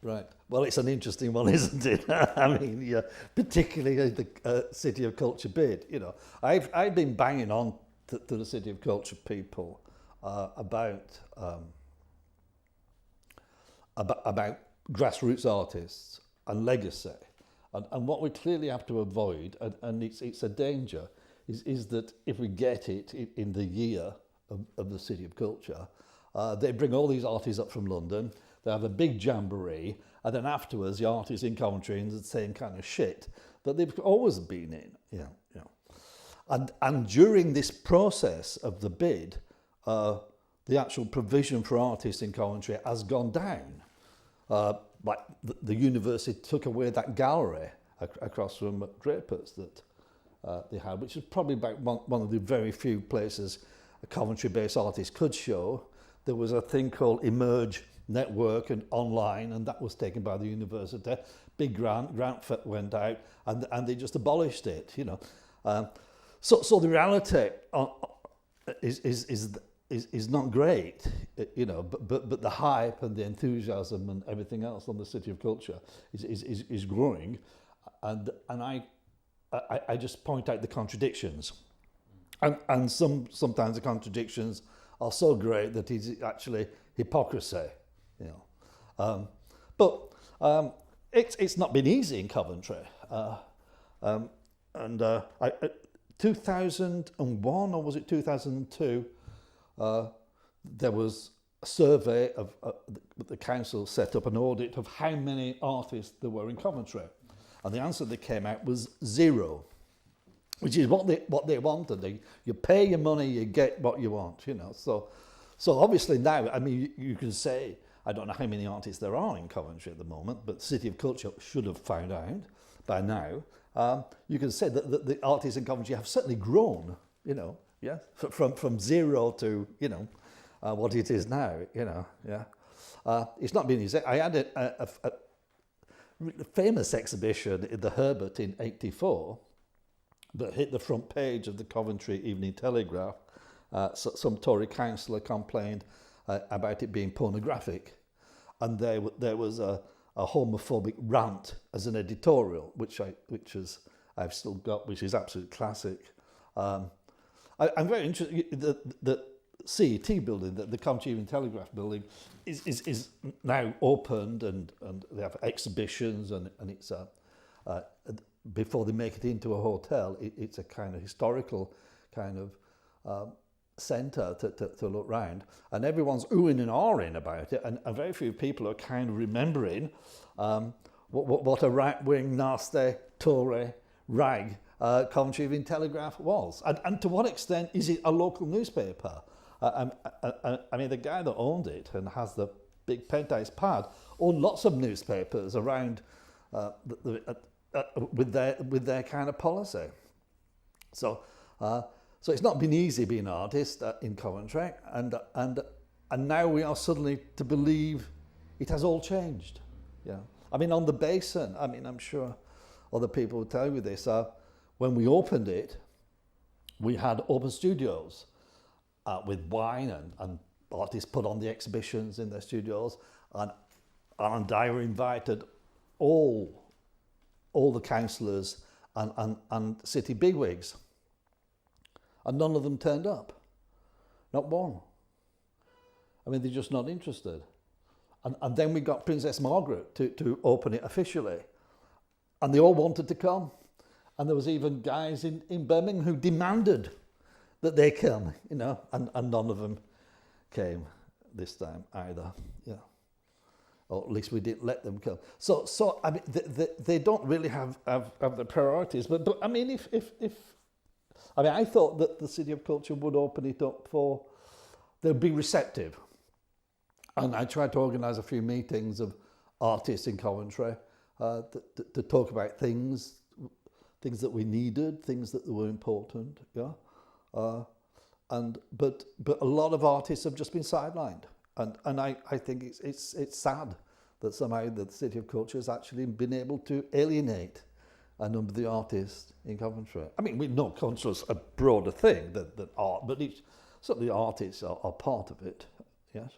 Right. Well, it's an interesting one, isn't it? I mean, yeah, particularly the City of Culture bid. You know, I've been banging on to the City of Culture people about grassroots artists and legacy, and what we clearly have to avoid, and it's a danger, is that if we get it in the year of the City of Culture, they bring all these artists up from London. They have a big jamboree, and then afterwards, the artists in Coventry in the same kind of shit that they've always been in. And during this process of the bid, the actual provision for artists in Coventry has gone down. Like the university took away that gallery across from Drapers that they had, which is probably about one of the very few places a Coventry-based artist could show. There was a thing called Emerge Network and online, and that was taken by the university. Big grant went out, and they just abolished it. So the reality is not great, but the hype and the enthusiasm and everything else on the City of Culture is growing, and I just point out the contradictions, and sometimes the contradictions are so great that it's actually hypocrisy. But it's not been easy in Coventry. 2001 or was it 2002? There was a survey of the council set up an audit of how many artists there were in Coventry, and the answer that came out was 0, which is what they wanted. You pay your money, you get what you want. So obviously now, I mean, you can say, I don't know how many artists there are in Coventry at the moment, but City of Culture should have found out by now. You can say that the artists in Coventry have certainly grown, from 0 to, what it is now, It's not been easy. I had a famous exhibition in the Herbert in '84 that hit the front page of the Coventry Evening Telegraph. Some Tory councillor complained about it being pornographic, and there was a homophobic rant as an editorial, which I've still got, which is absolute classic. I'm very interested. The CET building, the Coventry Evening Telegraph building, is now opened, and they have exhibitions, and it's before they make it into a hotel, it's a kind of historical kind of centre to look round, and everyone's oohing and ahhing about it, and very few people are kind of remembering what a right-wing, nasty Tory rag Coventry Evening Telegraph was, and to what extent is it a local newspaper? I mean, the guy that owned it and has the big penthouse pad owned lots of newspapers around with their kind of policy. So it's not been easy being an artist in Coventry, and now we are suddenly to believe it has all changed. Yeah, I mean, on the Basin, I mean, I'm sure other people will tell you this. When we opened it, we had open studios with wine, and artists put on the exhibitions in their studios, and I invited all the councillors and city bigwigs, and none of them turned up. Not one. I mean, they're just not interested. And then we got Princess Margaret to open it officially, and they all wanted to come. And there was even guys in Birmingham who demanded that they come, and none of them came this time either. Yeah, or at least we didn't let them come. So I mean, they don't really have the priorities. But I mean, if I mean, I thought that the City of Culture would open it up they'd be receptive. And I tried to organise a few meetings of artists in Coventry to talk about things that we needed, things that were important, yeah. But a lot of artists have just been sidelined, and I think it's sad that somehow the City of Culture has actually been able to alienate a number of the artists in Coventry. I mean, we know culture's a broader thing than art, but certainly artists are part of it, yes.